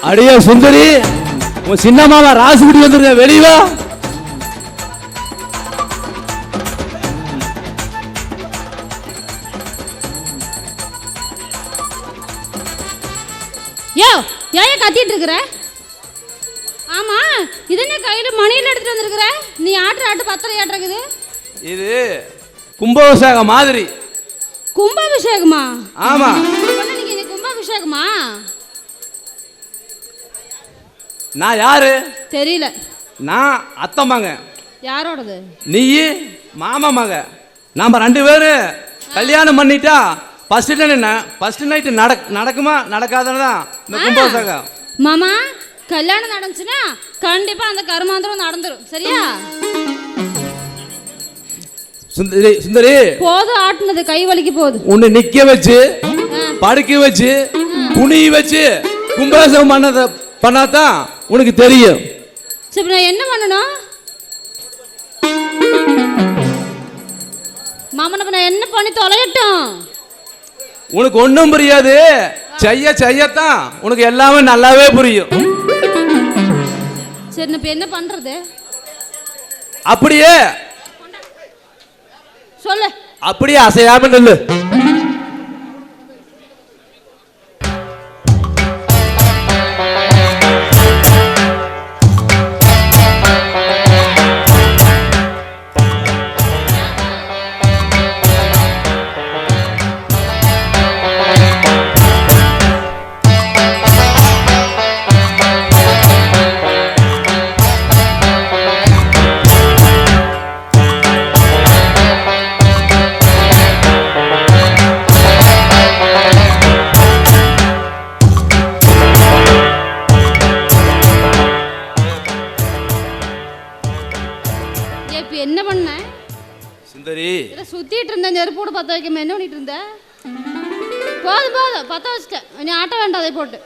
அடியே சுந்தரி, உன் சின்ன மாமா ராசுகுடி வந்துருங்க, வெளிவா. யோ ஏன் கத்திட்டு இருக்கிற? ஆமா, இது என்ன கையில மணியில எடுத்துட்டு வந்திருக்கிற? நீ ஆட்டு பத்திரம் ஏற்றுக்குது. இது கும்பாபிஷேகம் மாதிரி. கும்பாபிஷேகமா? ஆமா. நீங்க இது கும்பாபிஷேகமா? நான் யாரு தெரியல. நான் அத்தை மக. யாரோடது? நீ மாமா மக. நாம 2 பேரும் கல்யாணம் பண்ணிட்டா ஃபர்ஸ்ட் நைட் நடக்குமா நடக்காததான் இந்த கும்பாபிஷேகம். மாமா, கல்யாணம் நடந்துச்சுன்னா கண்டிப்பா அந்த கர்மாந்திரம் நடந்துரும், சரியா? சுந்தரி, போதும் ஆட்டுனது, கை வலிக்கு போகுது. உன்னை நிக்க வச்சு படுக்க வச்சு குனி வச்சு கும்பாபிஷேகம் பண்ணாதான் உனக்கு தெரியும். சரி, நான் என்ன பண்ணணும்? மாமனை நான் என்ன பண்ணி தொலையட்டும்? உனக்கு ஒன்றும் புரியாது. செய்யத்தான் உனக்கு எல்லாமே நல்லாவே புரியும். சரி, நான் இப்ப என்ன பண்றது? அப்படியே சொல்லு. அப்படியே அசையாம நில்லு. என்ன பண்ண? சுந்தரி, சுத்திட்டு இருந்த நெருப்போடு பத்த வைக்காம என்ன பண்ணிட்டு இருந்த? போதும் பத்த வச்சுட்டேன். நீ ஆட்ட வேண்டாம் அதை போட்டு.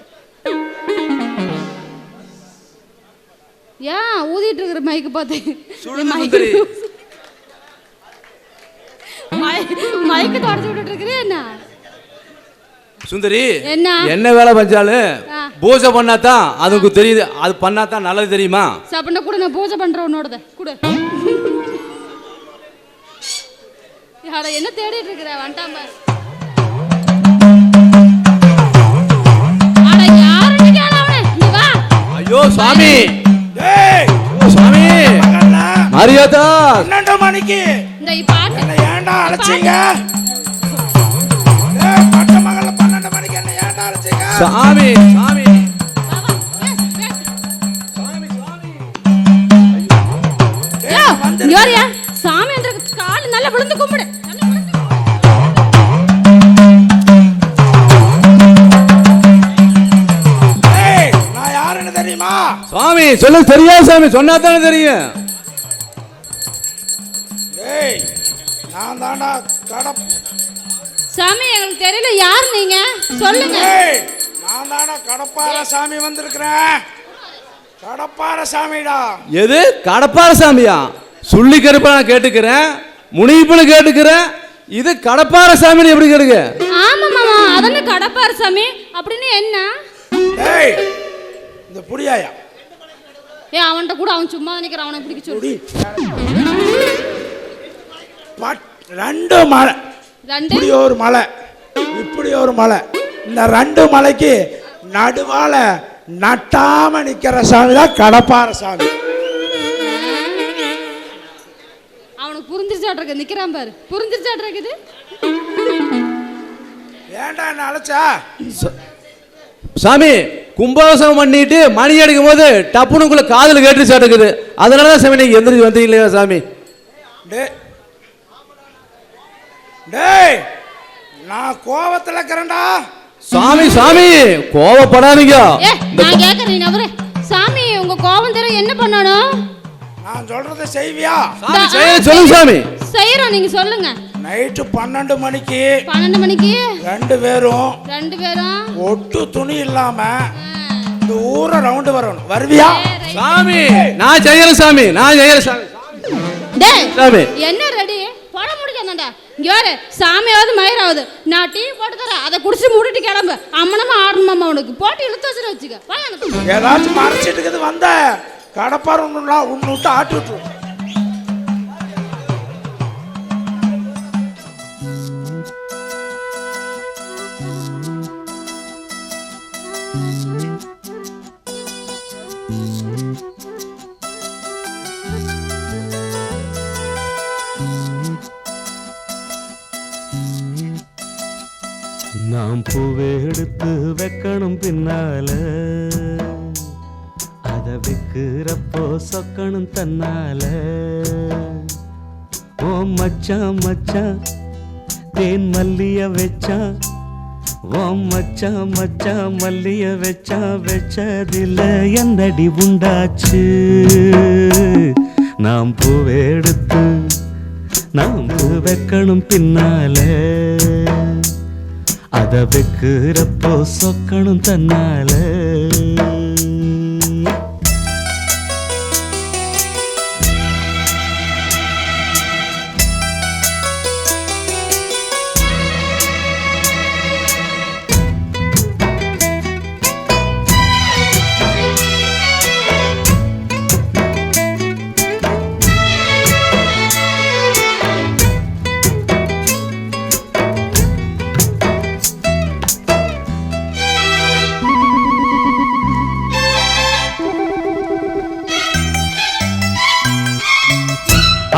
ஏன் ஊதிட்டு இருக்கிற மைக்கு பார்த்து? மைக்கு தொடச்சு விட்டுட்டு இருக்கிற என்ன? சுந்தரி, என்ன வேலை பஞ்சாலும் பூஜை பண்ணாதான் அதுக்கு தெரியுது. அது பண்ணாதான் நல்லது, தெரியுமா? சாப்பிட கூட நான் பூஜை பண்ற உன்னோட கூட. யார என்ன தேடிட்டு இருக்கிற? வந்துட்டாம. அட யாருன்னு கேள அவனே. நீ வா. ஐயோ சாமி, டேய் சாமி, மரியாதா 12 மணிக்கு இந்த பாட்டு என்ன ஏன்டா அழைச்சீங்க? டேய் பட்ட மகள 12 மணிக்கு என்ன ஏன்டா அழைச்சீங்க? சாமி சாமி யாரியா? சாமி என்ற கால் நல்லா விழுந்து கும்பிடு. ஏய், நான் யாருன்னு தெரியுமா? சாமி சொல்லு. சரியா சாமி சொன்னா தானே தெரியும். ஏய், நான் தான்டா சாமி, எங்களுக்கு தெரியல. யார் நீங்க? சொல்லுங்க. ஏய், நான் தான்டா கடப்பார சாமி வந்திருக்கிறேன். கடப்பார சாமிடா. எது கடப்பார சாமியா? சொல்லி கருப்பா நான் கேட்டுக்கிறேன், முனிப்புன்னு கேட்டுக்கிறேன். இது கடப்பார சாமி எப்படி கேட்டுக்க? ஆமா மாமா, அதென்ன கடப்பார சாமி அப்படின்னு என்ன? ஏய், இந்த புடியாயா? அவன்கிட்ட கூட அவன் சும்மா நினைக்கிறான். அவனை பிடிக்க சொல்லி 2 மலை, இப்படி ஒரு மலை, இப்படி ஒரு மலை. இந்த 2 மலைக்கு நடுவால நட்டாம நிக்கிற சாமி தான் கடப்பார சாமி. அவனுக்கு புரிஞ்சிருச்சாட்ருக்கு, நிக்கிறான் பாரு. புரிஞ்சிருச்சாட்ருக்குது. ஏன்டா என்ன அழைச்சா? சாமி, கும்பாபிஷேகம் பண்ணிட்டு மணி அடிக்கும் போது டப்புனுக்குள்ள காதல் கேட்டுச்சாட்டுக்குது. அதனாலதான் சாமி நீங்க எந்திரிச்சு வந்தீங்களா சாமி? டேய், நான் கோவத்துல இருக்கிறேன்டா. சாமி சாமி கோவப்படாதீங்க. நான் கேக்குறேன் அவரே. சாமி, உங்க கோவம் தர என்ன பண்ணணும்? நான் சொல்றத செய்வியா? சாமி சொல்லுங்க சாமி. செய்யறோம், நீங்க சொல்லுங்க. நைட்டு 12 மணிக்கு 12 மணிக்கு 2 பேரும் ஒட்டு துணி இல்லாம இந்த ஊரை ரவுண்ட் வரணும். வருவியா? சாமி நான் செய்யறேன் சாமி, நான் செய்யறேன் சாமி. டேய் சாமி, என்ன ரெடி? போட முடியாதாண்டா. இங்க வர சாமியாவது மயிராவது. நான் டீ போட்டு தரேன், அதை குடிச்சு மூடிட்டு கிளம்பு. அம்மனமா 6 மாமா உனக்கு போட்டு இழுத்து வச்சுட்டு வச்சுக்க. ஏதாச்சும் மறைச்சிட்டு இருக்குது வந்த கடப்பார் ஒன்றுனா ஒன்று விட்டு ஆட்டி விட்டுரும். நாம் பூவை எடுத்து வைக்கணும் பின்னால, அத வைக்கிறப்போ சொக்கணும் தன்னால. ஓ மச்சான் மச்சான் தேன் மல்லிய வச்சான், ஓ மச்சான் மச்சான் மல்லிய வச்சான், வச்சதில்ல என்னடி உண்டாச்சு. நாம் பூவை எடுத்து நாம் பூ வைக்கணும் பின்னால, அத வைக்கிறப்போ சொக்கணும் தன்னால.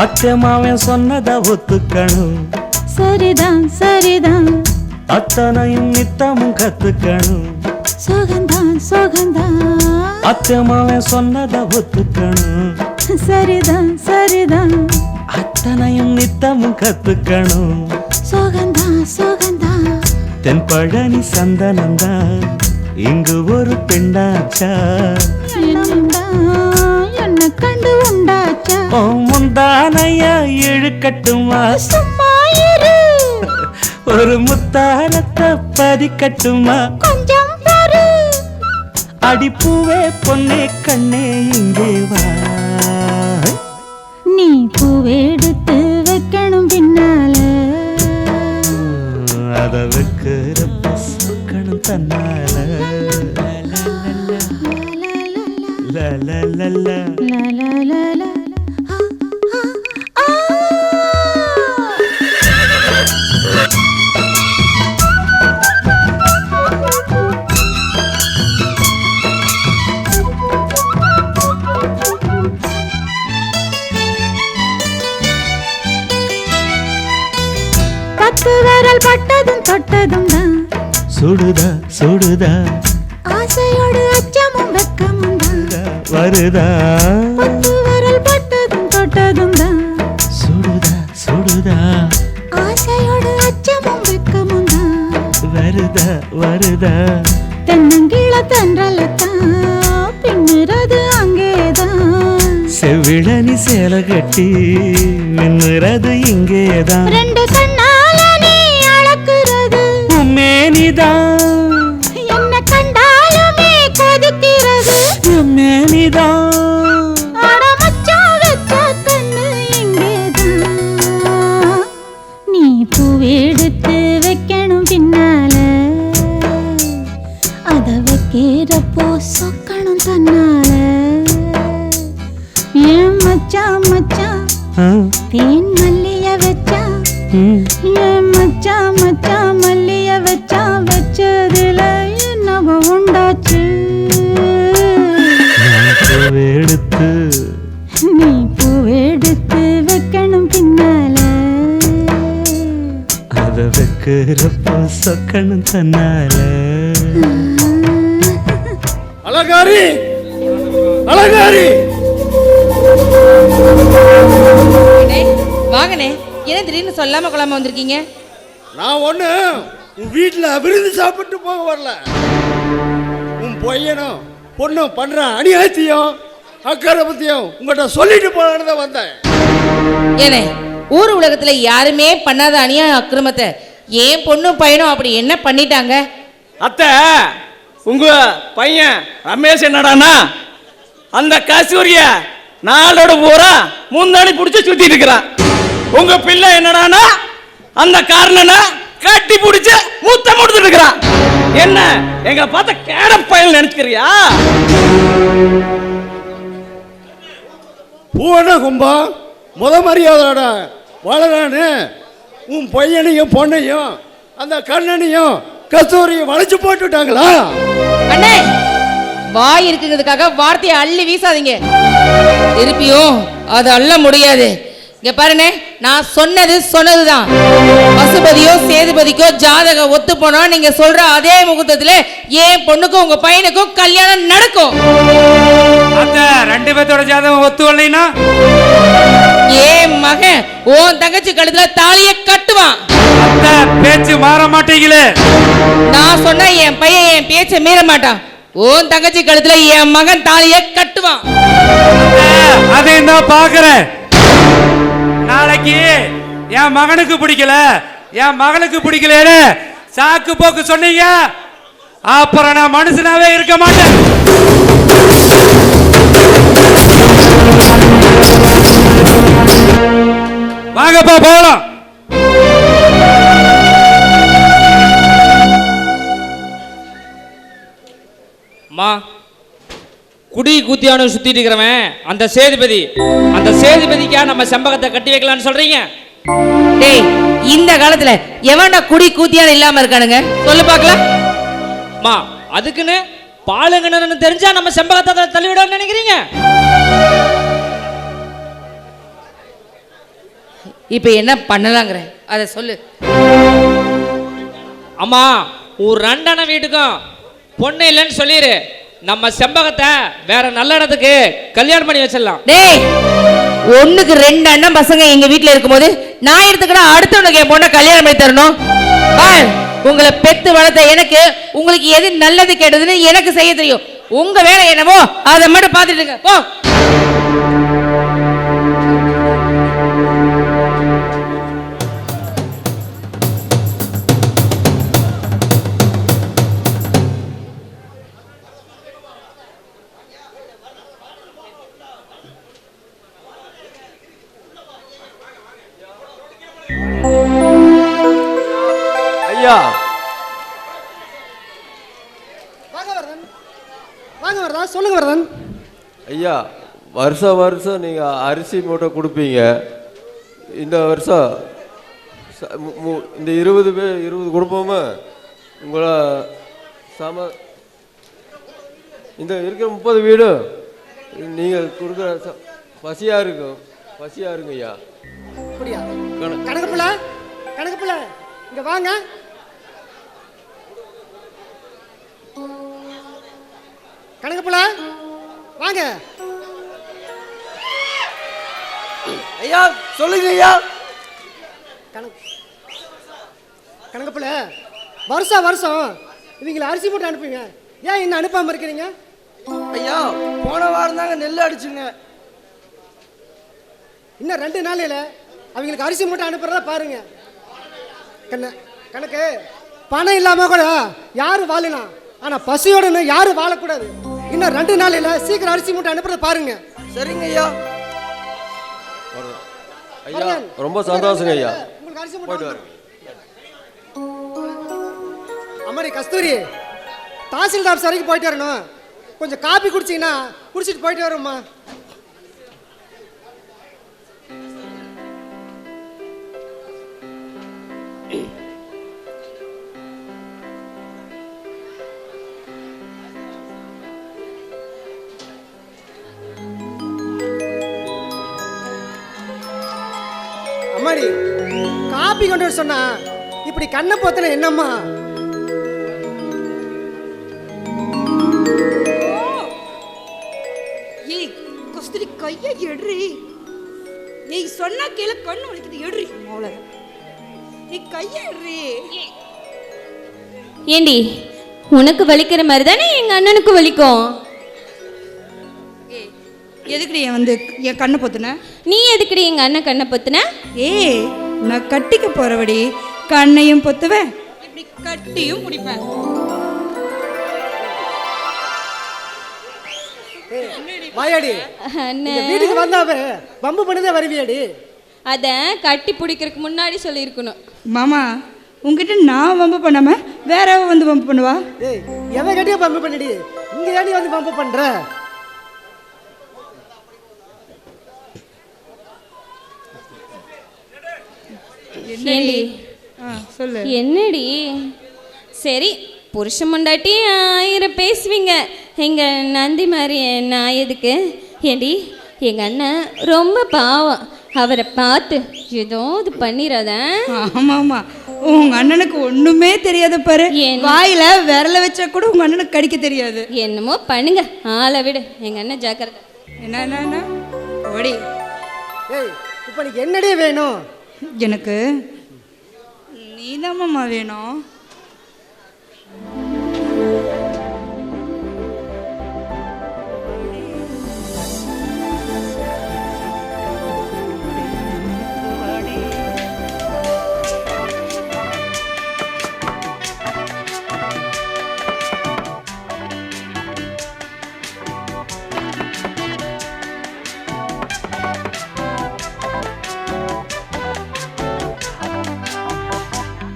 அத்தை மாவன் சொன்னதை ஒத்துக்கணும், சரிதான் சரிதான், அத்தனையும் நித்தமும் கத்துக்கணும். சோகந்தான் சோகந்தான், அத்தை மாவன் சொன்னதை ஒத்துக்கணும், சரிதான் சரிதான், அத்தனையும் நித்தமும் கத்துக்கணும். சோகந்தான் சோகந்தான், தென்பழனி சந்தனந்தான் இங்கு ஒரு பெண்ணாச்சா, என்ன கண்டு உண்டாச்சா. முந்தானையா இழுக்கட்டுமா, சும்மா இரு, ஒரு முத்தாரத்தை பதிக்கட்டுமா. கொஞ்சம் பாரு, அடிப்பூவே பொன்னே கண்ணே இங்கே வா. நீ பூவெடுத்து வைக்கணும் பின்னால, அத வைக்கிறப்ப சொக்கணும் தன்னால. La la la la லா லா லா லா. பத்து விரல் பட்டதும் தொட்டதும் தான், சுடுதா சுடுதா ஆசையோடு அச்சமும் வெக்கமும் தான். வருதா, பத்து விரல் பட்டதும் தொட்டதும் தான், சுடுதா சுடுதா ஆசையோடு அச்சமும் வெக்கமும் தான். வருதா வருதா, தென்னங்கீழ தென்றலத்தான் பின்னுறது அங்கேதான். செவிழனி சேலை கட்டி மின்னுறது இங்கேதான். ரெண்டு கண்ணால நீ அளக்குறது மேனிதான், என்ன கண்டாலுமே கொதிக்கிறது. மேனிதான், அட மச்சான் வெச்ச கண்ணு இங்கேதான். நீ பூவெடுத்து வைக்கணும் பின்னால, அத வைக்கிறப்போ சொக்கணும் தன்னால. ஏன் மச்சான் மச்சான் தேன் மல்லிய வச்சா, ஏன் மச்சான் மச்சான் மல்லிய வச்சா, வச்சதுல என்னவோ உண்டாச்சு. எடுத்து நீ பூவெடுத்து வைக்கணும் பின்னால, அத வைக்கிறப்போ சொக்கணும் தன்னால. அலங்காரி அலங்காரி, வாங்கண்ணே, என்ன திடீர்னு சொல்லாம கொள்ளாம வந்திருக்கீங்க? நான் ஒண்ணு உன் வீட்டுல விருந்து சாப்பிட்டு போக வரல. உன் பையனும் பொண்ணும் பண்ற அநியாயத்தையும் அக்கிரமத்தையும் உங்கள்கிட்ட சொல்லிட்டு போலான்னு தான் வந்தேன். ஏனே, ஊர் உலகத்துல யாருமே பண்ணாத அநியாய அக்கிரமத்தை ஏன் பொண்ணும் பையனும் அப்படி என்ன பண்ணிட்டாங்க? அத்தை, உங்க பையன் ரமேஷ் என்னடானா அந்த கஸ்தூரிய நாளோட பூரா முந்தாணி பிடிச்சி சுத்திட்டு இருக்கிறான். உங்க பிள்ளை என்னடானா அந்த காரணனா கட்டி பிடிச்சு முத்தம் கொடுத்துட்டு இருக்கிறான். என்ன எங்களை பார்த்த கேட பயல் நினைச்சுக்கிறியா? பூவன கும்பா முத மரியாதையோட வளரானு உன் பையனையும் பொண்ணையும் அந்த கண்ணனையும் கஸ்தூரியும் வளைச்சு போட்டுட்டாங்களா? அண்ணே, வாய் இருக்குங்கிறதுக்காக வார்த்தையை அள்ளி வீசாதீங்க. திருப்பியும் அது அள்ள முடியாது. இங்க பாருங்க, நான் சொன்னதுதான். பசுபதியோ சேதுபதிக்கோ ஜாதகம் ஒத்து போனா நீங்க சொல்ற அதே முகூர்த்தத்துல என் பொண்ணுக்கும் உங்க பையனுக்கும் கல்யாணம் நடக்கும். அந்த ரெண்டு பேத்தோட ஜாதகம் ஒத்து வரலைனா என் மகன் உன் தங்கச்சி கழுத்துல தாலிய கட்டுவான். அந்த பேச்சு மாற மாட்டீங்களே. நான் சொன்னா என் பையன் என் பேச்ச மீற மாட்டான். உன் தங்கச்சி கழுத்துல என் மகன் தாலிய கட்டுவான். அதையும் தான் பாக்குறேன். நாளைக்கு என் மகனுக்கு பிடிக்கல, என் மகனுக்கு பிடிக்கலன்னு சாக்கு போக்கு சொன்னீங்க, அப்புறம் நான் மனுஷனாவே இருக்க மாட்டேன். வாங்கப்பா போகலாம். அம்மா, குடி கூத்தியானு சுத்திட்டு இருக்கிறவன் அந்த சேதுபதிக்கா நம்ம செம்பகத்தை கட்டி வைக்கலாம்னு சொல்றீங்க? டேய், இந்த காலத்துல எவன்டா குடி கூத்தியான இல்லாம இருக்கானுங்க சொல்லு பார்க்கலாம். அம்மா, அதுக்குன்னு பாலுங்கன்னு தெரிஞ்சா நம்ம செம்பகத்தை தள்ளிவிட நினைக்கிறீங்க? இப்ப என்ன பண்ணலாங்கிற அதை சொல்லு. அம்மா, ஒரு ரெண்டன வீட்டுக்கும் பொண்ணு இல்லைன்னு சொல்லிடு. நம்ம செம்பகத்தை வேற நல்ல இடத்துக்கு கல்யாணம் பண்ணி வச்சிடலாம். டேய், ஒண்ணுக்கு 2 அண்ணன் பசங்க எங்க வீட்டுல இருக்கும்போது நான் எடுத்துக்கிட்டா அடுத்தவனுக்கு என் பொண்ணை கல்யாணம் பண்ணி தரணும். உங்களை பெத்து வளர்த்த எனக்கு உங்களுக்கு எது நல்லது கேட்டதுன்னு எனக்கு செய்ய தெரியும். உங்க வேலை என்னவோ அதை மட்டும் பார்த்துட்டுங்க போ. ஐயா, வாங்க வரதா, சொல்லுங்க வரதன். ஐயா, வருஷம் நீங்கள் அரிசி மூட்டை கொடுப்பீங்க. இந்த வருஷம் இந்த 20 குடும்பமும் உங்களை இந்த இருக்கிற 30 வீடு நீங்கள் கொடுக்குற பசியாக இருங்க ஐயா. அப்படியா? கணக்கு பிள்ளை இங்க வாங்க. கணக்கு பிள்ளை வாங்க. ஐயா சொல்லுங்க ஐயா. கணக்கு பிள்ளை, வருஷம் இவங்களை அரிசி போட்டு அனுப்புங்க. ஏன் இன்னும் அனுப்பாம இருக்கிறீங்க? ஐயா, போன வாரம் தாங்க நெல் அடிச்சுங்க. இன்னும் 2 நாளையில அவங்களுக்கு அரிசி மூட்டை அனுப்புறதா பாருங்க. கணக்கு, பணம் இல்லாம கூட யாரும் வாழலாம், ஆனா பசியோட யாரும் வாழக்கூடாது. இன்னும் 2 நாளையில சீக்கிரம் அரிசி மூட்டை அனுப்புறத பாருங்க. சரிங்க ஐயா. ஐயா, ரொம்ப சந்தோஷங்க ஐயா. உங்களுக்கு அரிசி மூட்டை. அம்மாடி கஸ்தூரி, தாசில்தார் வரைக்கும் போயிட்டு வரணும். கொஞ்சம் காப்பி குடிச்சிங்கன்னா குடிச்சிட்டு போயிட்டு வரோம்மா. அம்மாடி, காப்பி கொண்டு வர சொன்னா இப்படி கண்ணை போத்தன என்னம்மா? ஏய் கஸ்தூரி, கையை எடுறி. நீ சொன்னா கேளு, கண்ணு வலிக்குது, எடுறி. அவ்வளோ நீ கையை எடுறி. ஏண்டி, உனக்கு வலிக்கிற மாதிரி தானே எங்க அண்ணனுக்கு வலிக்கும். எதுக்குடி என் கண்ணை பொத்துன? நீ எதுக்குடி எங்க அண்ணன் கண்ணை பொத்துன? ஏய், நான் கட்டிக்க போறவடி, கண்ணையும் பொத்துவேன், இப்படி கட்டியும் முடிப்பேன். வாயாடி, வீட்டுக்கு வந்தாவே வம்பு பண்ணதே வருவியாடி. அத கட்டி பிடிக்கிறதுக்கு முன்னாடி சொல்லியிருக்கணும். மாமா, உங்ககிட்ட நான் வம்பு பண்ணாம வேற வந்து வம்பு பண்ணுவா? ஏய் எவன் கட்டியா பம்பு பண்ணிடி, இங்க ஏடி வந்து பம்பு பண்ற? ஏண்டி சொல்லு. என்னடி? சரி, புருஷ முண்டாட்டி 1000 பேசுவீங்க, எங்க நந்தி மாதிரி நான் எதுக்கு? ஏண்டி எங்க அண்ணன் ரொம்ப பாவம், அவரை பார்த்து ஏதோது பண்ணிடாத. ஆமா ஆமா, உங்க அண்ணனுக்கு ஒண்ணுமே தெரியாத பாரு. வாயில விரல வச்சா கூட உங்க அண்ணனுக்கு கடிக்க தெரியாது. என்னமோ பண்ணுங்க, ஆளை விடு. எங்க அண்ணன் ஜாக்கிரதை. என்ன ஓடி. ஏய் இப்போ நீ என்னடி வேணும்? எனக்கு நீதாம்மா வேணும்.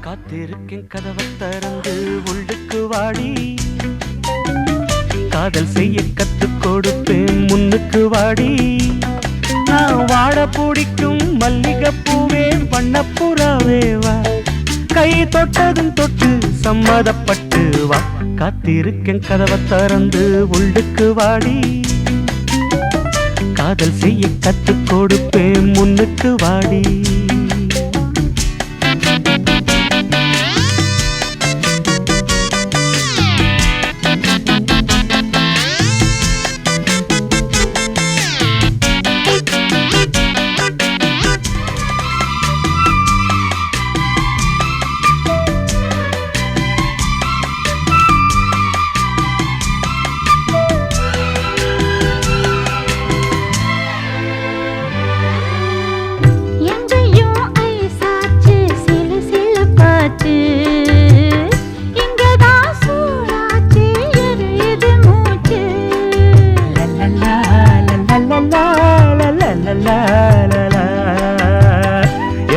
காத்திருக்கேன் கதவை திறந்து உள்ளுக்கு வாடி, காதல் செய்ய கத்துக் கொடுப்பேன் முன்னுக்கு வாடி. நான் வாட பிடிக்கும் மல்லிகைப்பூவே வண்ணப்புறாவே வா, கை தொட்டதும் தொட்டு சம்மதப்பட்டு வா. காத்திருக்கேன் கதவை திறந்து உள்ளுக்கு வாடி, காதல் செய்ய கத்துக் கொடுப்பேன் முன்னுக்கு வாடி.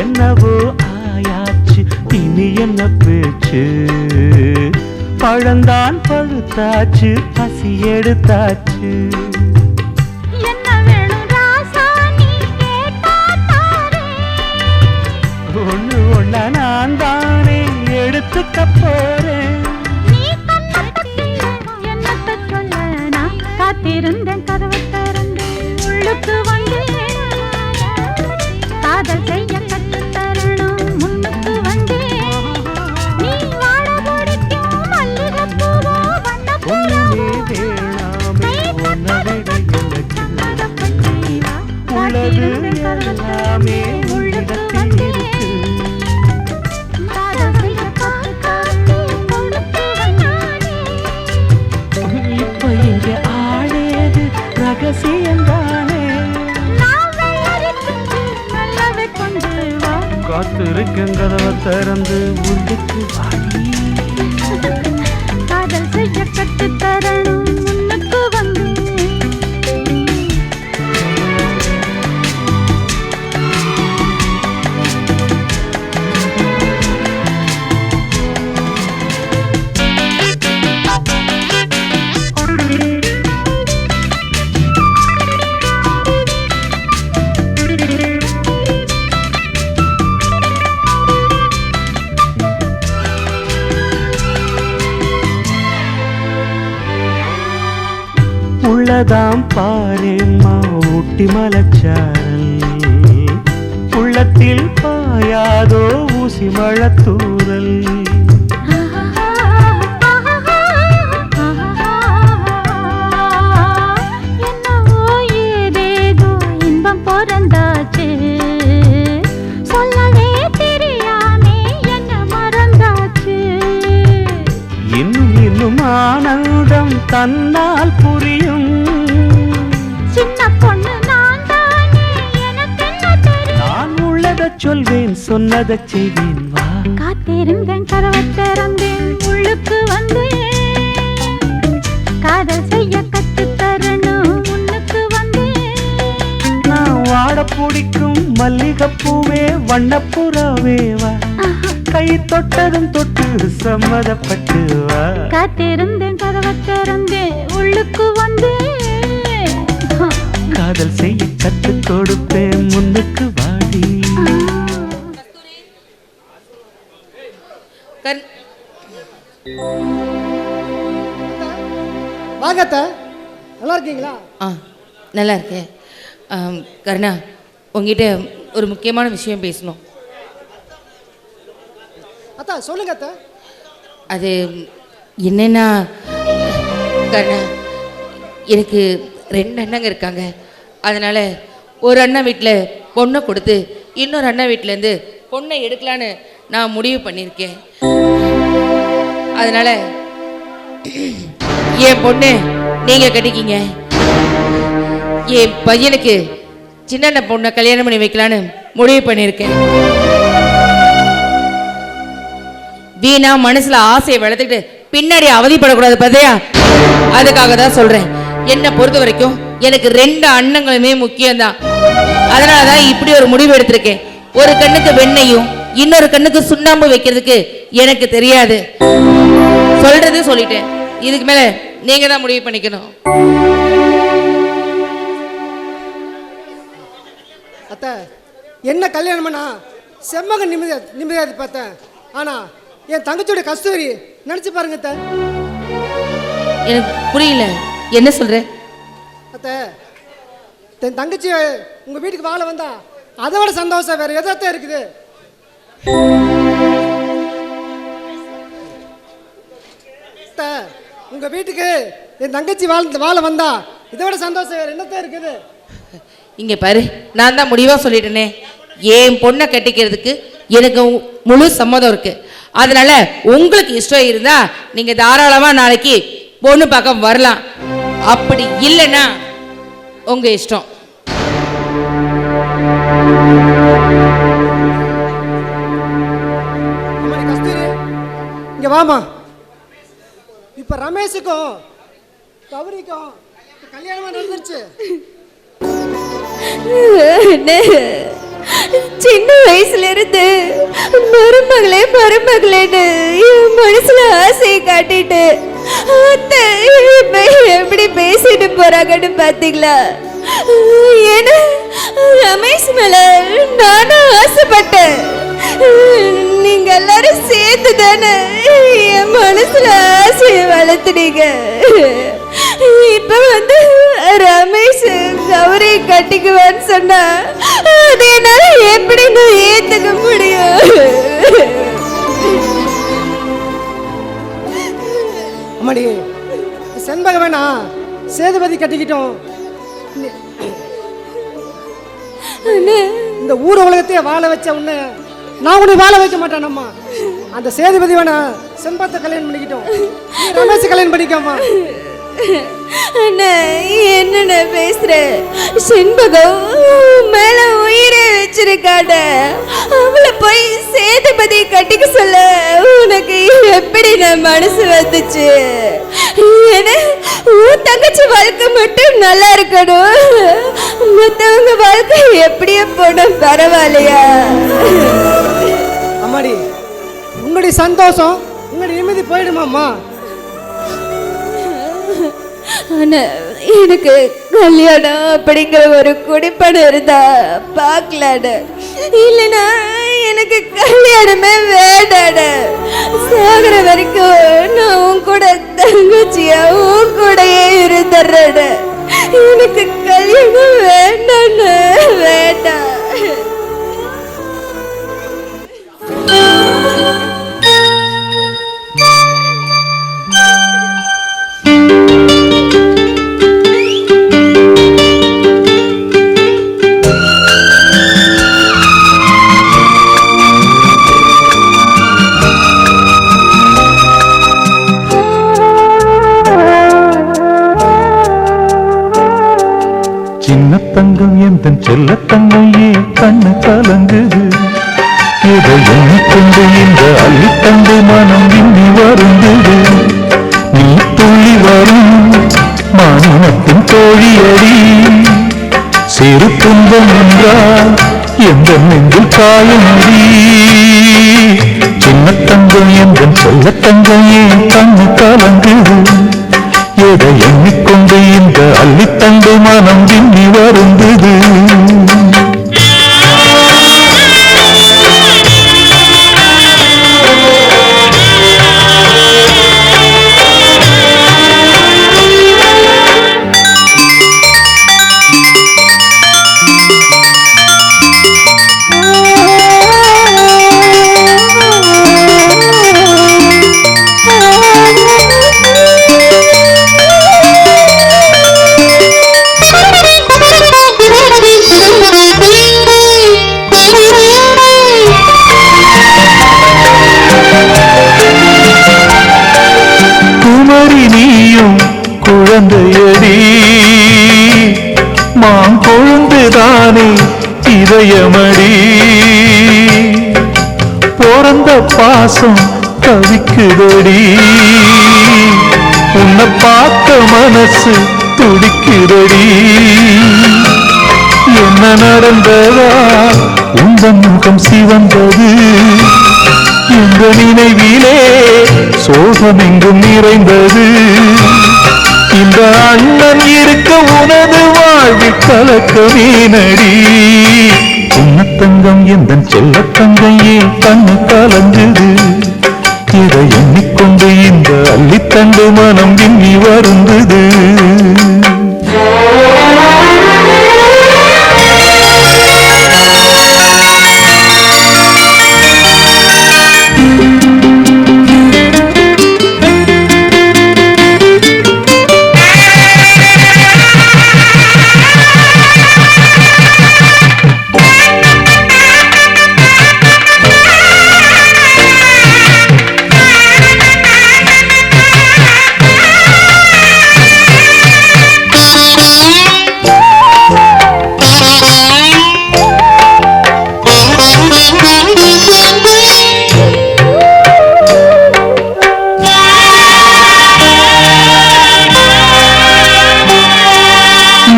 என்னவோ ஆயாச்சு இனி என்ன பேச்சு, பழந்தான் பழுத்தாச்சு பசி எடுத்தாச்சு. ஒண்ணு ஒண்ணா நான் தானே எடுத்துக்க போறேன். காத்திருந்தேன் கதவை திறந்து உள்ளுக்கு வந்து, காதல் செய்ய கற்று தரணும் முன்னுக்கு வந்து. நீ வாட பிடிக்கும் மல்லிகைப்பூவோ ஒண்ணுமே வேணாமே உன்னவிட எனக்கு உள்ளது எல்லாமே உள்ளிடத்தில் இருக்கு. இப்ப இங்க ஆடேது ரகசியந்தானே, காத்திருக்கேன் கதவை திறந்து உள்ளுக்கு வாடி, காதல் செய்ய கற்று தரணும் முன்னுக்கு வந்து. உள்ளதாம் பாரேம்மா ஊட்டி மலச்சாரல், உள்ளத்தில் பாயாதோ ஊசி மழத்தூரல். என்னவோ ஏதேதோ இன்பம் பிறந்தாச்சு, சொல்லவே தெரியாமே என்ன மறந்தாச்சு. இன்னும் இன்னும் ஆனந்தம் தன்னால் புரியும். சின்ன பொண்ணு நான் தானே, எனக்கு என்ன தெரியும்? நான் உள்ளதை சொல்வேன் சொன்னதை செய்வேன் வா. காத்திருந்தேன் கதவை திறந்தேன் உள்ளுக்கு வந்து, காதல் செய்ய கற்று தரணும் முன்னுக்கு வந்து. நான் வாட பிடிக்கும் மல்லிகைப்பூவே வண்ணப்புறாவே வா, கை தொட்டதும் தொட்டு சம்மதப்பட்டு வா. காத்திருந்தேன் கதவை திறந்தேன் உள்ளுக்கு வந்தேன். காதல் செய்ய கற்றுக் கொடுப்பேன் முன்னுக்கு வாடி. வாங்கத்த, நல்லா இருக்கீங்களா? நல்லா இருக்கேன். கருணா, உங்ககிட்ட ஒரு முக்கியமான விஷயம் பேசணும். அத்தா சொல்லுங்க அத்தா. அது என்னன்னா கருணா, எனக்கு 2 அண்ணங்க இருக்காங்க. அதனால ஒரு அண்ணன் வீட்டில் பொண்ணை கொடுத்து இன்னொரு அண்ணன் வீட்டிலேருந்து பொண்ணை எடுக்கலான்னு நான் முடிவு பண்ணியிருக்கேன். அதனால என் பொண்ணு நீங்க கட்டிக்கிங்க. என் பையனுக்கு சின்ன பொண்ணை கல்யாணம் பண்ணி வைக்கலான்னு முடிவு பண்ணியிருக்கேன். வீணா மனசுல ஆசையை வளர்த்துக்கிட்டு பின்னாடி அவதிப்படக்கூடாது பதையா, அதுக்காக தான் சொல்றேன். என்னை பொறுத்த வரைக்கும் எனக்கு 2 அண்ணங்களுமே முக்கியம்தான். அதனாலதான் இப்படி ஒரு முடிவு எடுத்திருக்கேன். ஒரு கண்ணுக்கு வெண்ணையும் இன்னொரு கண்ணுக்கு சுண்ணாம்பு வைக்கிறதுக்கு எனக்கு தெரியாது. சொல்றது சொல்லிட்டேன். இதுக்கு மேல நீங்க தான் முடிவு பண்ணிக்கணும். அத்த, என்ன கல்யாணம் பண்ணா செம்மகன் நிம்மதியாது பார்த்தேன். ஆனா என் தங்கச்சியோட கஸ்தூரி நினைச்சு பாருங்க அத்த. எனக்கு புரியல, என்ன சொல்ற? அத்த, என் தங்கச்சி உங்க வீட்டுக்கு வாழ வந்தா அதை விட சந்தோஷம் வேற எதாத்தான் இருக்குது. அத்த, உங்க வீட்டுக்கு என் தங்கச்சி வாழ வந்தா இதை விட சந்தோஷம் வேற என்னத்தான் இருக்குது. இங்க பாரு, நான் தான் முடிவா சொல்லிட்டேனே, என் பொண்ணை கட்டிக்கிறதுக்கு எனக்கு முழு சம்மதம் இருக்கு. அதனால உங்களுக்கு இஷ்டம் இருந்தா நீங்க தாராளமா நாளைக்கு பொண்ணு பார்க்க வரலாம். அப்படி இல்லைன்னா உங்க இஷ்டம். கஸ்தூரி இங்க வாமா. இப்ப ரமேஷுக்கும் கௌரிக்கும் கல்யாணமா நடந்துருச்சு. சின்ன வயசுல இருந்து மருமகளேன்னு என் மனசுல ஆசையை காட்டிட்டு எப்படி பேசிட்டு போறாங்கன்னு பாத்தீங்களா? ஏன்னா ரமேஷ் மேல நானும் ஆசைப்பட்டேன். நீங்க எல்லாரும் சேர்த்து தானே என் மனசுல ஆசையை வளர்த்துனீங்க. இப்ப வந்து ரமேஷ் கௌரி கட்டிக்குவான்னு சொன்னா அது என்னால எப்படி நான் ஏத்துக்க முடியும்? அம்மாடி, செண்பக வேணா சேதுபதி கட்டிக்கிட்டோம். இந்த ஊர் உலகத்தையே வாழ வச்ச உன்னை நான் உன்னை வாழ வைக்க மாட்டேன். அம்மா, அந்த சேதுபதி வேணா செண்பகத்தை கல்யாணம் பண்ணிக்கிட்டோம். ரமேஷ் கல்யாணம் பண்ணிக்காமா. என்ன பேசுற? செண்பகம் மேல உயிரை வச்சிருக்காட, அவளை போய் சேதுபதி கட்டிக்க சொல்ல உனக்கு எப்படி நான் மனசு வந்துச்சு? ஏன்னா உன் தங்கச்சி வாழ்க்கை மட்டும் நல்லா இருக்கணும், மத்தவங்க வாழ்க்கை எப்படியே போன பரவாயில்லையா? அம்மாடி, உன்னுடைய சந்தோஷம் உன்னுடைய நிம்மதி போயிடுமாம்மா. ஆனா எனக்கு கல்யாணம் அப்படிங்கிற ஒரு குடிப்படம் இருந்தா பார்க்கலான்னு, இல்லைன்னா எனக்கு கல்யாணமே வேண்டாட. சாகிற வரைக்கும் நான் உன் கூட தங்கச்சியா உன் கூடயே இருந்துடுறேன். எனக்கு கல்யாணம் வேண்டான்னு வேண்டாம். சின்ன தங்கம் எந்தன் செல்ல தங்கையே கண்ணு கலங்குது. இதை எண்ணிக்கொண்டு இந்த அள்ளித்தண்டு மனம் இன்னி வருந்தது. நீ துள்ளி வரும் மானினத்தின் தோழியடி, சிறு துன்பம் என்றால் எந்த நெஞ்சில் காயமடி. சின்ன தங்கம் எந்த சொல்ல தங்கம் ஏன் கண்ணு கலங்குது எதை எண்ணிக்கொண்டு இந்த அள்ளித்தண்டு மனம் விண்ணி வருந்தது குழந்தையடி மாங்கொழுந்துதானே இதயமடி பிறந்த பாசம் தவிக்குதடி உன்னை பார்த்த மனசு துடிக்குதடி என்ன நடந்ததா உந்தன் முகம் சிவந்தது இந்த நினைவிலே சோகம் எங்கும் நிறைந்தது இந்த அண்ணன் இருக்க உனது வாழ்வில் கலக்கவே நடி உன்ன தங்கம் எந்த செல்ல தங்கம் ஏன் கண்ணு கலங்குது இதை எண்ணிக்கொண்டு இந்த அள்ளித்தண்டு மனம் விண்ணி வருந்தது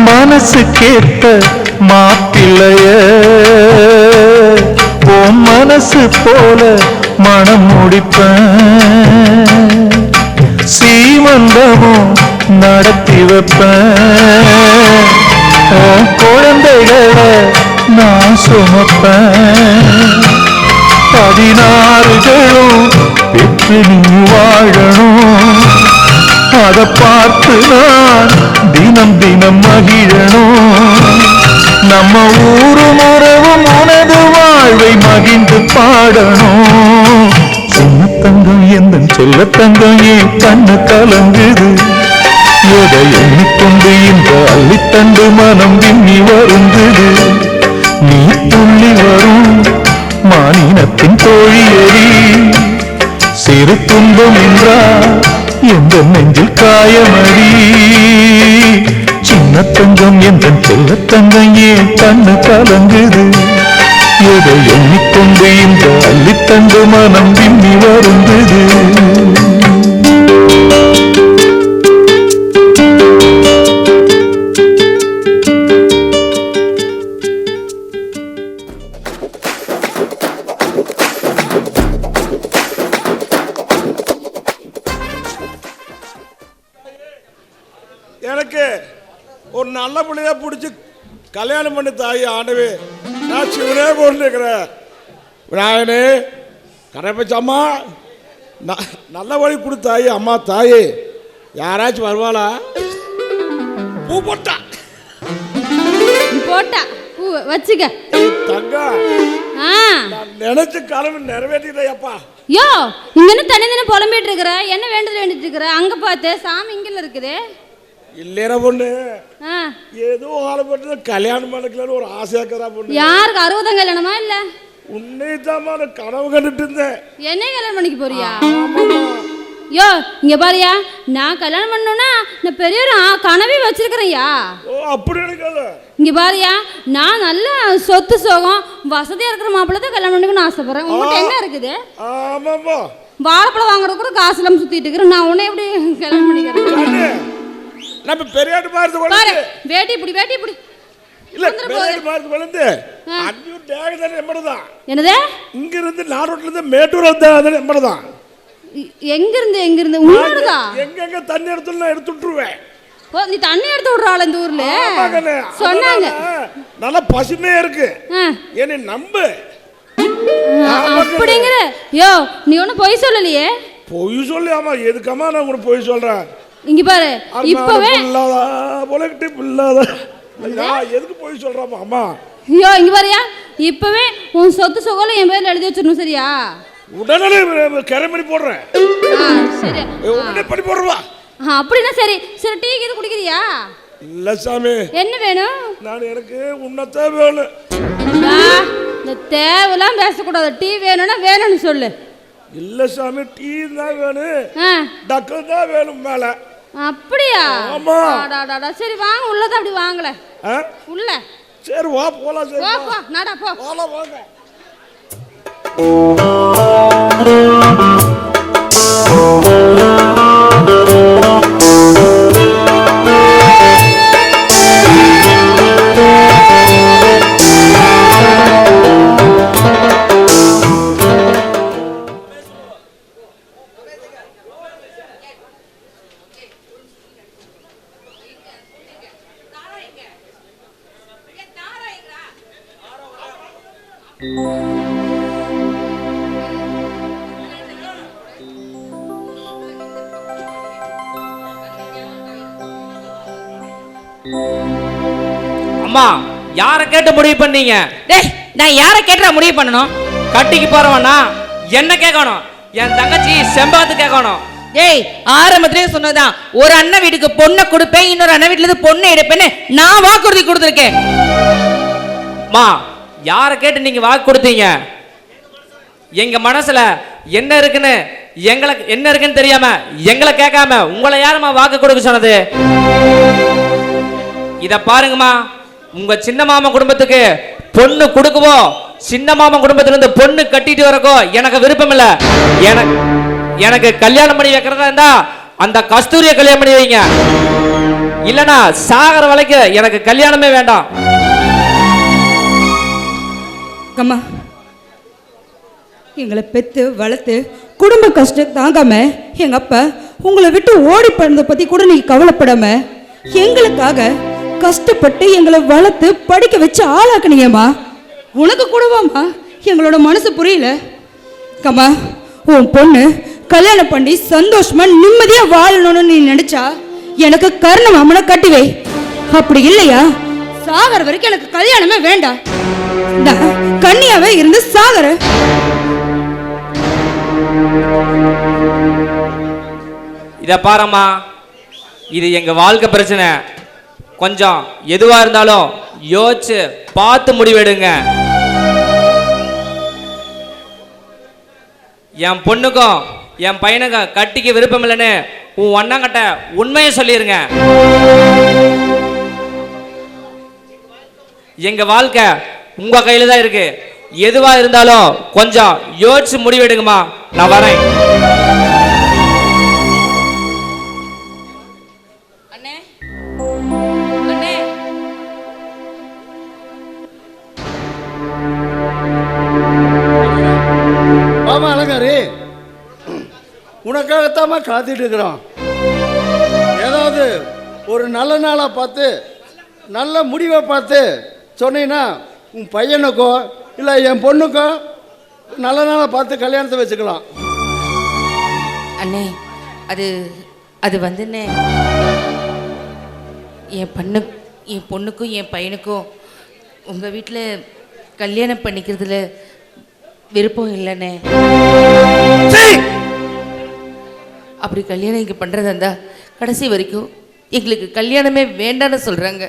மனசு கேட்ட மாப்பிள்ளைய உன் மனசு போல மனம் முடிப்பேன் சீமந்தமும் நடத்தி வைப்பேன் குழந்தைகளை நான் சுமப்பேன் 16 பெற்று நீ வாழணும் அதை பார்த்து நான் தினம் தினம் மகிழணும் நம்ம ஊரும் உறவும் உனது வாழ்வை மகிழ்ந்து பாடணும் சின்ன தங்கம் எந்த செல்ல தங்கம் ஏன் கண்ணு கலங்குது எதை எண்ணிக்கொண்டு இந்த அள்ளித்தண்டு மனம் விண்ணி வருந்தது நீ துள்ளி வரும் மானினத்தின் தோழியடி சிறு துன்பம் என்றால் எந்த நெஞ்சில் காயமடி சின்ன தங்கம் எந்த செல்ல தங்கம் ஏன் கண்ணு கலங்குது எதை எண்ணிக்கொண்டு இந்த அள்ளித்தண்டு மனம் விண்ணி வருந்தது எனக்கு ஒரு நல்ல பிள்ளையா பிடிச்சி கல்யாணம் பண்ணி தாய் ஆண்டவே நான் சிவனே போட்டுருக்கிறேன் விநாயகனே கரைப்பச்சம்மா நல்ல வழி கொடுத்தாயி அம்மா தாயே யாராச்சும் வருவாளா பூ போட்டா போட்டா பூ வச்சுக்க தங்கா நான் நினைச்ச கனவு நிறைவேற்றிட்டேப்பா யோ இங்க என்ன தனி தினம் புலம்பிட்டு இருக்கிற என்ன வேண்டுதல் வேண்டிட்டு இருக்கிற அங்க பார்த்து சாமி இங்கல இருக்குது இல்லையா பொண்ணு ஏதோ ஆளப்பட்டு கல்யாணம் பண்ணிக்கலான்னு ஒரு ஆசையாக்கிறா பொண்ணு யாருக்கு 60 கல்யாணமா இல்ல உன்னைதான் நான் கனவு கண்டுட்டு இருந்தேன் என்ன கல்யாணம் பண்ணிக்க போறியா யோ இங்க பாரியா நான் கல்யாணம் பண்ணணும்னா நான் பெரிய கனவே வச்சிருக்கிறேன்யா ஓ அப்படி நினைக்காத இங்க பாரியா நான் நல்ல சொத்து சோகம் வசதியா இருக்கிற மாப்பிள்ளை தான் கல்யாணம் பண்ணிக்கணும்னு ஆசைப்படுறேன் உங்ககிட்ட என்ன இருக்குது ஆமாப்பா வாழைப்பழம் வாங்குறது கூட காசு இல்லாம சுத்திட்டு இருக்கிறேன் நான் உன்னை எப்படி கல்யாணம் பண்ணிக்கிறேன் நம்ம பெரியாட்டு பாரு வேட்டி இப்படி இல்ல மேடு மார்க் விழுந்து அஞ்சூர் டேக் தான் எம்படுதான். என்னது? இங்க இருந்து நாரோட்ல இருந்து மேட்டூர் வந்தா அது எம்படுதான். எங்க இருந்து உன்னோடதா? எங்க தண்ணி எடுத்து நான் எடுத்து விட்டுருவேன். ஓ, நீ தண்ணி எடுத்து விடுறாள் இந்த ஊர்ல? சொன்னாங்க. நல்ல பசுமையா இருக்கு. என்ன நம்பு. அப்படிங்கற? யோ, நீ ஒண்ணு பொய் சொல்லலையே. பொய் சொல்லாமா? எதுக்கமா நான் கூட பொய் சொல்றேன்? இங்க பாரு, இப்பவே போலக்கிட்டு பிள்ளாத. நான் எதுக்கு பொய் சொல்றேன் அம்மா? ஐயோ, இங்க பாரியா, இப்பவே உன் சொத்து சுகல என் பேர்ல எழுதி வச்சிரணும், சரியா? உடனே கரைமணி போடுறேன். சரி, உடனே பண்ணி போடுவா. அப்படின்னா சரி. சரி, டீ இது குடிக்கிறியா? இல்ல சாமி. என்ன வேணும்? நான் எனக்கு உன்னதே வேணும். இந்த தேவலாம் பேசக்கூடாது. டீ வேணும்னா வேணும்னு சொல்லு. இல்ல சாமி, டீ தான் வேணும். டக்கு தான் வேணும் மேல. அப்படியா? ஆமா. சரி வாங்க, உள்ளத அப்படி வாங்கல. உள்ள. சரி வா போலாம். சரி வா போ, நடா போ. போலாம் வாங்க. அம்மா, யாரை கேட்டு முடிவு பண்ணீங்க? டேய், நான் யாரை கேட்டா முடிவு பண்ணணும்? கட்டிக்கு போறவனா என்ன கேட்கணும்? என் தங்கச்சி செம்பகத்து கேட்கணும். டேய், ஆரம்பத்திலே சொன்னதான், ஒரு அண்ணன் வீட்டுக்கு பொண்ணை கொடுப்பேன், இன்னொரு அண்ணன் வீட்டுல இருந்து பொண்ணை எடுப்பேன்னு நான் வாக்குறுதி கொடுத்துருக்கேன். அம்மா, யாரை கேட்டு நீங்க வாக்கு கொடுத்தீங்க? எங்க மனசுல என்ன இருக்குன்னு எங்களுக்கு என்ன இருக்குன்னு தெரியாம எங்களை கேட்காம உங்களை யாருமா வாக்கு கொடுக்க சொன்னது? இத பாருங்கம்மா, உங்க சின்ன மாமா குடும்பத்துக்கு பொண்ணு கொடுக்கவோ, சின்ன மாமா குடும்பத்துல இருந்து பொண்ணு கட்டிட்டு வரக்கோ எனக்கு விருப்பம் இல்ல. எனக்கு கல்யாணம் பண்ணி வைக்கிறதா இருந்தா அந்த கஸ்தூரிய கல்யாணம் பண்ணி வைங்க. இல்லனா சாகர வரைக்கும் எனக்கு கல்யாணமே வேண்டாம். அம்மா, எங்களை பெற்று வளர்த்து குடும்ப கஷ்டம் தாங்காம எங்க அப்பா உங்களை விட்டு ஓடி போனதை பத்தி கூட நீ கவலைப்படாம எங்களுக்காக கஷ்டப்பட்டு எங்களை வளர்த்து படிக்க வச்சு ஆளாக்குனீங்கம்மா. உனக்கு கூடவாம்மா எங்களோட மனசு புரியல. கம்மா, உன் பொண்ணு கல்யாணம் பண்ணி சந்தோஷமா நிம்மதியா வாழணும்னு நீ நினைச்சா எனக்கு கருண மாமனை கட்டிவை. அப்படி இல்லையா சாகர வரைக்கும் எனக்கு கல்யாணமே வேண்டாம். கன்னியாவே இருந்து சாகர. இத பாரம்மா, இது எங்க வாழ்க்கை பிரச்சனை. கொஞ்சம் எதுவா இருந்தாலும் யோசிச்சு பார்த்து முடிவெடுங்க. என் பொண்ணுக்கும் என் பையனுக்கும் கட்டிக்க விருப்பம் இல்லைன்னு உன் அண்ணங்கிட்ட உண்மையை சொல்லிருங்க. எங்க வாழ்க்கை உங்க கையில தான் இருக்கு. எதுவா இருந்தாலும் கொஞ்சம் யோசிச்சு முடிவெடுங்கம்மா. நான் வரேன். அண்ணே, அண்ணே, ஆமா அலங்காரி, உனக்காகத்தாம்மா காத்துட்டு இருக்கிறோம். ஏதாவது ஒரு நல்ல நாளாக பார்த்து நல்ல முடிவை பார்த்து சொன்னீங்கன்னா உன் பையனுக்கோ இல்லை என் பொண்ணுக்கோ நல்ல நாளாக பார்த்து கல்யாணத்தை வச்சுக்கலாம். அண்ணே, அது அது வந்துண்ணே, என் பொண்ணுக்கும் என் பையனுக்கும் உங்கள் வீட்டில் கல்யாணம் பண்ணிக்கிறதுல விருப்பம் இல்லைண்ணே. அப்படி கல்யாணம் இங்கே பண்ணுறதா இருந்தா கடைசி வரைக்கும் எங்களுக்கு கல்யாணமே வேண்டான்னு சொல்கிறாங்க.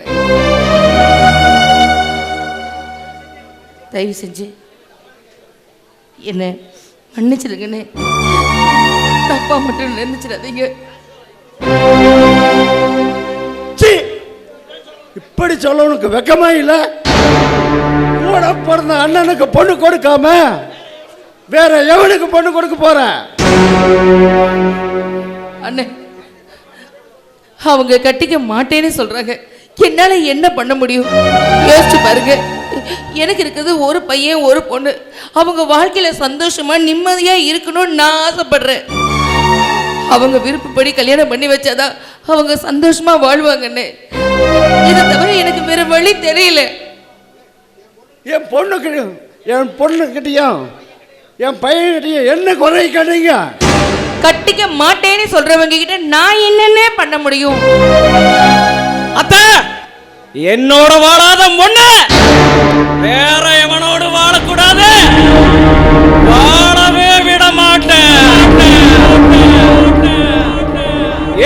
தயவு செஞ்சு என்ன மன்னிச்சிருங்கண்ணே. தப்பா மட்டும் நினைச்சிடாதீங்க. இப்படி சொல்ல உனக்கு வெக்கமா இல்லை? கூட பிறந்த அண்ணனுக்கு பொண்ணு கொடுக்காம வேற எவனுக்கு பொண்ணு கொடுக்க போற? அண்ணே, அவங்க கட்டிக்க மாட்டேன்னு சொல்றாங்க. என்னால என்ன பண்ண முடியும்? யோசிச்சு பாருங்க. எனக்கு இருக்கிறது ஒரு பையன் ஒரு பொண்ணு. அவங்க வாழ்க்கையில சந்தோஷமா நிம்மதியா இருக்கணும்னு நான் ஆசைப்படுறேன். அவங்க விருப்பப்படி கல்யாணம் பண்ணி வச்சாதான் அவங்க சந்தோஷமா வாழ்வாங்கன்னு. இதை தவிர எனக்கு வேற வழி தெரியல. என் பொண்ணுக்கிட்டையும் என் பையன்கிட்டையும் என்ன குறை கண்டீங்க? கட்டிக்க மாட்டேன்னு சொல்றவங்க கிட்ட நான் என்னென்ன பண்ண முடியும்? அத்தை, என்னோட வாழாத பொண்ணு வேற எவனோடு வாழக்கூடாது, வாழவே விட மாட்டேன்.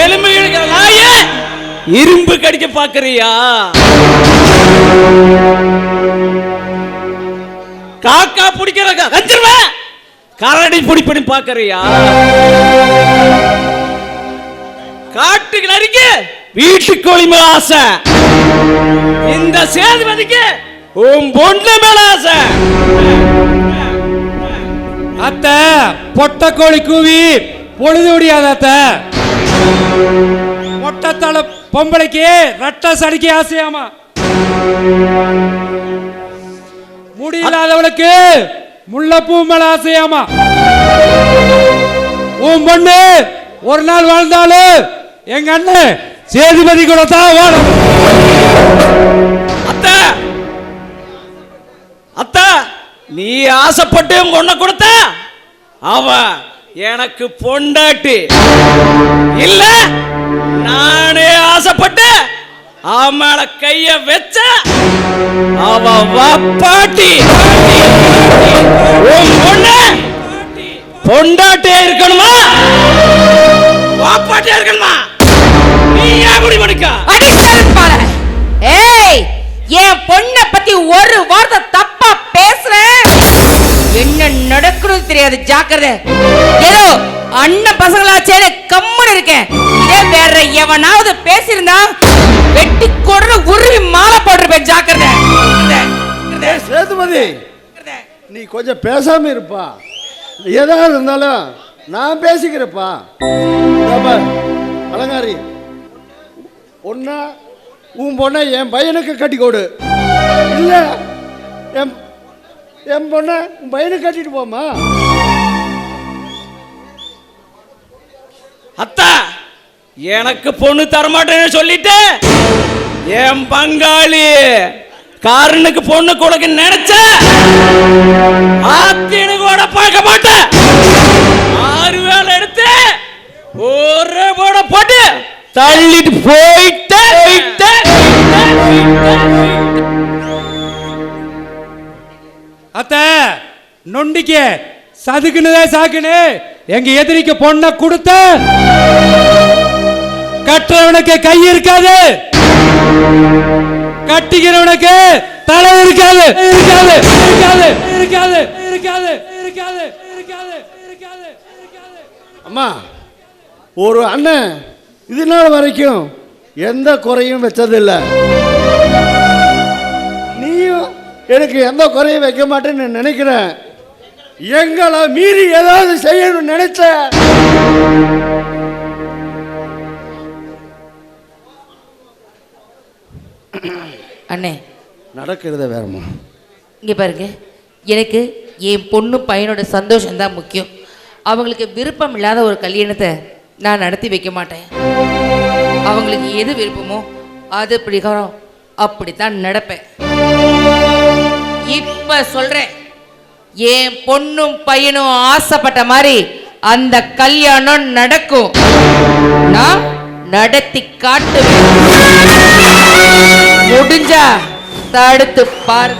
எலும்பு இழுக்கிற நாய இரும்பு கடிக்க பாக்குறியா? காக்கா பிடிக்கிற கஞ்சிருவேன், கரடி பிடிப்படி பாக்குறியா? காட்டுக்கு நரிக்கு வீட்டுக்கோழி மேல ஆசை, இந்த சேதுபதிக்கு உன் பொண்ணு மேல ஆசை. அத்தை, பொட்ட கோழி கூவி பொழுது முடியாத அத்தை. மொட்டத்தலை பொம்பளைக்கு ரட்ட சடிக்க ஆசையாமா, முடியலாதவளுக்கு முல்லைப்பூ மேல ஆசையாமா. உன் பொண்ணு ஒரு நாள் வாழ்ந்தாலும் எங்க அண்ணன் சேதுபதி கூட தான் வாழும். அத்தை, அத்தை, நீ ஆசைப்பட்டு உன்னை கொடுத்த அவ எனக்கு பொண்டாட்டி இல்ல. நானே ஆசைப்பட்டு அவன் மேல கைய வச்ச அவ வாப்பாட்டி. உன் பொண்ணு பொண்டாட்டியா இருக்கணுமா, வாப்பாட்டியா இருக்கணுமா? நீ ஏன் முடிவு எடுக்க? ஏய், என் பொண்ணை பத்தி ஒரு வார்த்தை தப்பா பேசுற, என்ன நடக்கணும் தெரியாது, ஜாக்கிரதை. ஏதோ அண்ணன் பசங்களாச்சே கம்முன்னு இருக்கேன். இதே வேற எவனாவது பேசியிருந்தா வெட்டி கொடு உருவி மாலை போட்டிருப்பேன், ஜாக்கிரதை. சேதுபதி, நீ கொஞ்சம் பேசாம இருப்பா. ஏதாவது இருந்தாலும் நான் பேசிக்கிறப்பா. அலங்காரி, ஒன்னா உன் பொண்ணை என் பையனுக்கு கட்டி கொடு, இல்ல என் பொண்ணை உன் பையனுக்கு கட்டிட்டு போமா. அத்தா, எனக்கு பொண்ணு தரமாட்டேன்னு சொல்லிட்டு என் பங்காளி காரனுக்கு பொண்ணு கொடுக்க நினைச்ச ஆத்தினு கூட பார்க்க மாட்டேன். 6 வேலை எடுத்து ஒரு போட போட்டு தள்ளிட்டு போயிட்டு. அத்தை, நொண்டிக்க சதுக்குனதே சாக்குன்னு எங்க எதிரிக்கு பொண்ணை கொடுத்த கட்டுறவனுக்கு கை இருக்காது, கட்டிக்கிறவனுக்கு தலை இருக்காது. இருக்காது இருக்காது இருக்காது இருக்காது இருக்காது இருக்காது இருக்காது இருக்காது. அம்மா, ஒரு அண்ணன் இது நாள் வரைக்கும் எந்த குறையும் வச்சதில்லை. நீயும் எனக்கு எந்த குறையும் வைக்க மாட்டேன்னு நினைக்கிறேன். எங்களை மீறி ஏதாவது செய்யணும்னு நினைச்ச அண்ணே, நடக்கிறத வேறமா. இங்கே பாருங்க, எனக்கு என் பொண்ணு பையனோட சந்தோஷம் தான் முக்கியம். அவங்களுக்கு விருப்பம் இல்லாத ஒரு கல்யாணத்தை நான் நடத்தி வைக்க மாட்டேன். அவங்களுக்கு எது விருப்பமோ அது பிரகாரம் அப்படித்தான் நடப்பேன். இப்ப சொல்றேன், என் பொண்ணும் பையனும் ஆசைப்பட்ட மாதிரி அந்த கல்யாணம் நடக்கும். நான் நடத்தி காட்டுவேன். முடிஞ்சா தடுத்து பாரு.